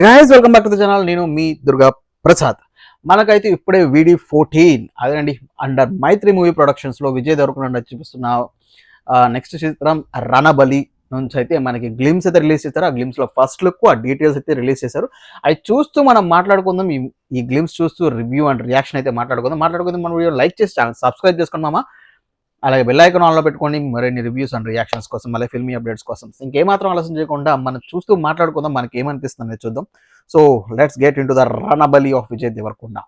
Guys welcome back to the channel. నేను మీ దుర్గా ప్రసాద్. మనకైతే ఇప్పుడే VD14 అదేనండి అండర్ మైత్రి మూవీ ప్రొడక్షన్స్ లో విజయ్ దేవరకొండ చూపిస్తున్న నెక్స్ట్ చిత్రం రణబలి నుంచి అయితే మనకి గ్లిమ్స్ అయితే రిలీజ్ చేశారు. ఆ గ్లిమ్స్ లో ఫస్ట్ లుక్ ఆ డీటెయిల్స్ అయితే రిలీజ్ చేశారు. అవి చూస్తూ మనం మాట్లాడుకుందాం. ఈ గ్లిమ్స్ చూస్తూ రివ్యూ అండ్ రియాక్షన్ అయితే మాట్లాడుకుందాం. మన వీడియో లైక్ చేసి ఛానల్ సబ్స్క్రైబ్ చేసుకోండి మామ. అలాగే బెల్ ఐకాన్ ఆన్లో పెట్టుకోండి మరిన్ని రివ్యూస్ అండ్ రియాక్షన్స్ కోసం, మళ్ళీ ఫిల్మీ అప్డేట్స్ కోసం. ఇంకేమాత్రం ఆలోచన చేయకుండా మనం చూస్తూ మాట్లాడుకుందాం, మనకి ఏమనిపిస్తుంది చూద్దాం. So let's get into the Ranabali of Vijay Deverakonda.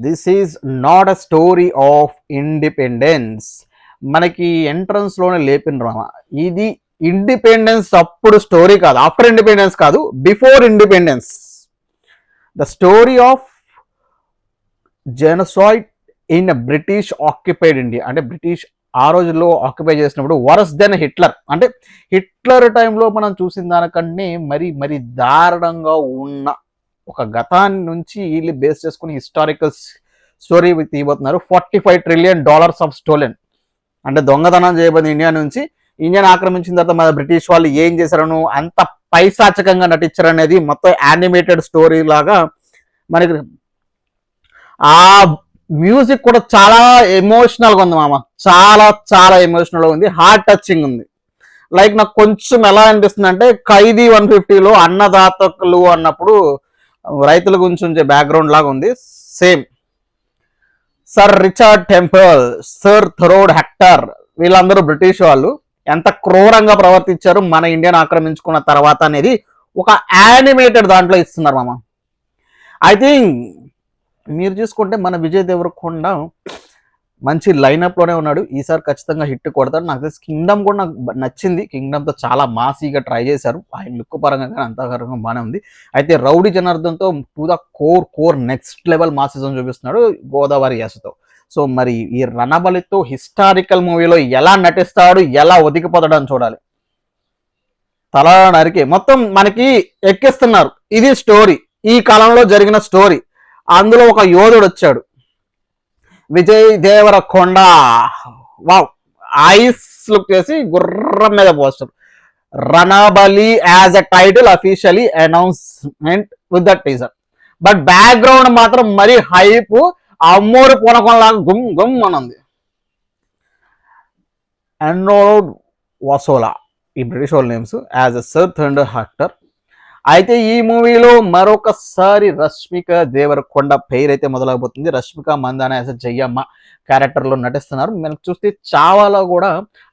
This is not a story of independence. మనకి ఎంట్రన్స్ లోనే లేపిన రామ, ఇది ఇండిపెండెన్స్ అప్పుడు స్టోరీ కాదు, ఆఫ్టర్ ఇండిపెండెన్స్ కాదు, before independence. The story of genocide in British occupied India. అంటే బ్రిటిష్ ఆ రోజుల్లో ఆక్యుపై చేసినప్పుడు వరస్ దెన్ హిట్లర్. అంటే హిట్లర్ టైంలో మనం చూసిన దానికంటే మరి దారుణంగా ఉన్న ఒక గతాన్ని నుంచి వీళ్ళు బేస్ చేసుకుని హిస్టారికల్ స్టోరీ తీయబోతున్నారు. $45 trillion ఆఫ్ స్టోలెన్. అంటే దొంగతనం చేయబోతుంది ఇండియా నుంచి. ఇండియాని ఆక్రమించిన తర్వాత మన బ్రిటిష్ వాళ్ళు ఏం చేశారను, అంత పైశాచకంగా నటించారు అనేది మొత్తం యానిమేటెడ్ స్టోరీ లాగా మనకి. ఆ మ్యూజిక్ కూడా చాలా ఎమోషనల్గా ఉంది మామ, చాలా ఎమోషనల్గా ఉంది, హార్ట్ టచింగ్ ఉంది. లైక్ నాకు కొంచెం ఎలా అనిపిస్తుంది అంటే ఖైదీ 150లో అన్నదాతలు అన్నప్పుడు రైతుల గురించి ఉంచే బ్యాక్గ్రౌండ్ లాగా ఉంది. Same sir Richard Temple, sir థరోడ్ హెక్టర్, వీళ్ళందరూ బ్రిటిష్ వాళ్ళు ఎంత క్రూరంగా ప్రవర్తించారు మన ఇండియాను ఆక్రమించుకున్న తర్వాత అనేది ఒక యానిమేటెడ్ దాంట్లో ఇస్తున్నారు మామ. ఐ థింక్ మీరు చూసుకుంటే మన విజయ్ దేవరకొండ మంచి లైనప్లోనే ఉన్నాడు. ఈసారి ఖచ్చితంగా హిట్ కొడతాడు. నాకు తెలిసి కింగ్డమ్ కూడా నాకు నచ్చింది. కింగ్డమ్తో చాలా మాసీగా ట్రై చేశారు. ఆయన లుక్ పరంగా కానీ అంతకరంగా బాగానే ఉంది. అయితే రౌడీ జనార్దన్తో to the core next level massism చూపిస్తున్నాడు గోదావరి యాసతో. సో మరి ఈ రణబలితో హిస్టారికల్ మూవీలో ఎలా నటిస్తాడు, ఎలా ఒదిగిపోతాడు అని చూడాలి. తల నరికి మొత్తం మనకి ఎక్కిస్తున్నారు. ఇది స్టోరీ, ఈ కాలంలో జరిగిన స్టోరీ. అందులో ఒక యోధుడు వచ్చాడు, Vijay Deverakonda. Wow, ice look చేసి గుర్రం మీద poster. Ranabali as a title officially announcement with the teaser. But background మాత్రం మరీ హైప్, అమ్మోరు పూనకంలాగా గుమ్ అని ఉంది. ఎన్రోల్డ్ వసోలా, ఈ బ్రిటిష్ వాళ్ళ names, as A sir thunder hectare. అయితే ఈ మూవీలో మరొకసారి రష్మిక దేవరకొండ పేరు అయితే మొదలైపోతుంది. రష్మిక మందాన యాజ్ జయమ్మ క్యారెక్టర్లో నటిస్తున్నారు. మనకు చూస్తే చావాలో కూడా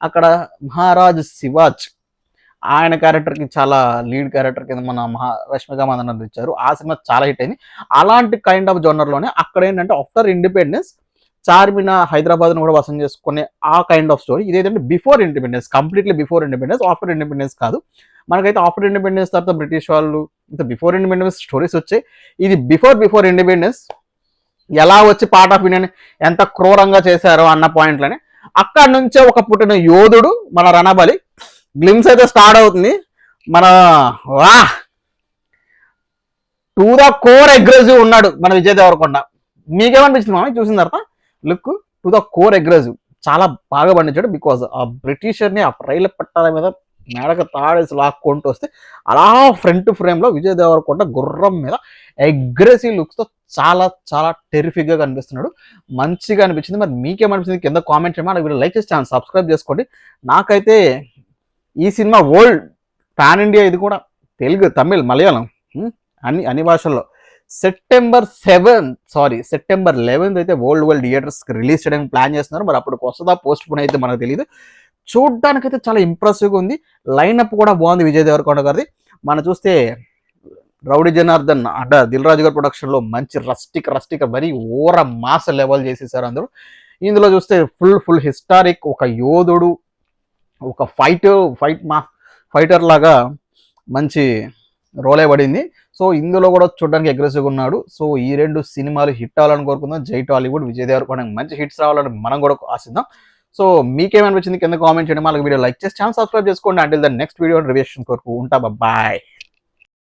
అక్కడ మహారాజ్ శివాజ్ ఆయన క్యారెక్టర్కి చాలా లీడ్ క్యారెక్టర్ కింద మన రష్మిక మందాన ఇచ్చారు. ఆ సినిమా చాలా హిట్ అయింది. అలాంటి కైండ్ ఆఫ్ జోనర్లోనే అక్కడ ఏంటంటే ఆఫ్టర్ ఇండిపెండెన్స్ చార్మినా హైదరాబాద్ను కూడా వసం చేసుకునే ఆ కైండ్ ఆఫ్ స్టోరీ. ఇదేంటంటే before independence, completely before independence, after independence కాదు. మనకైతే ఆఫ్టర్ ఇండిపెండెన్స్ తర్వాత బ్రిటిష్ వాళ్ళు ఇంత బిఫోర్ ఇండిపెండెన్స్ స్టోరీస్ వచ్చాయి. ఇది బిఫోర్ ఇండిపెండెన్స్ ఎలా వచ్చి పార్ట్ ఆఫ్ ఇండియాని ఎంత క్రూరంగా చేశారో అన్న పాయింట్లని అక్కడి నుంచే ఒక పుట్టిన యోధుడు మన రణబలి. గ్లిమ్స్ అయితే స్టార్ట్ అవుతుంది. మన టు ద కోర్ అగ్రెసివ్ ఉన్నాడు మన విజయ్ దేవరకొండ. మీకేమనిపించింది మామ చూసిన తర్వాత? Look to the core aggressive చాలా బాగా పండించాడు. బికాజ్ ఆ బ్రిటిషర్ని ఆ రైలు పట్టాల మీద మేడక తాడేసి లాక్కుంటూ వస్తే అలా ఫ్రంట్ ఫ్రేమ్లో విజయ్ దేవరకొండ గుర్రం మీద అగ్రెసివ్ లుక్స్తో చాలా టెరిఫిక్గా కనిపిస్తున్నాడు. మంచిగా అనిపించింది. మరి మీకేమనిపించింది కింద కామెంట్ చేయమని, వీళ్ళు లైక్ చేసి ఛానల్ సబ్స్క్రైబ్ చేసుకోండి. నాకైతే ఈ సినిమా వరల్డ్ పాన్ ఇండియా, ఇది కూడా తెలుగు, తమిళ్, మలయాళం అన్ని భాషల్లో సెప్టెంబర్ 11 అయితే వరల్డ్ థియేటర్స్కి రిలీజ్ చేయడానికి ప్లాన్ చేస్తున్నారు. మరి అప్పుడు వస్తుందా పోస్ట్ పోన్ అయితే మనకు తెలియదు. చూడ్డానికైతే చాలా ఇంప్రెసివ్గా ఉంది. లైనప్ కూడా బాగుంది విజయ్ దేవరకొండ గారిది. మనం చూస్తే రౌడీ జనార్దన్ అంటే దిల్ రాజు గారి ప్రొడక్షన్లో మంచి రస్టిక్ మరీ ఓర మాస లెవెల్ చేసేసారు అందరూ. ఇందులో చూస్తే ఫుల్ హిస్టారిక్, ఒక యోధుడు, ఒక ఫైటర్ లాగా మంచి రోలే పడింది. సో ఇందులో కూడా చూడడానికి అగ్రెసివ్గా ఉన్నాడు. సో ఈ రెండు సినిమాలు హిట్ అవ్వాలని కోరుకుందాం. జై టాలీవుడ్. విజయ్ దేవరకొండ మంచి హిట్స్ రావాలని మనం కూడా ఆశిద్దాం. సో మీకేమనిపించింది కింద కామెంట్ చేయండి. మనకు వీడియో లైక్ చేసి ఛానల్ సబ్స్క్రైబ్ చేసుకోండి. అంటిల్ ద నెక్స్ట్ వీడియో రివ్యూషన్ కొరకు ఉంటా. బాయ్.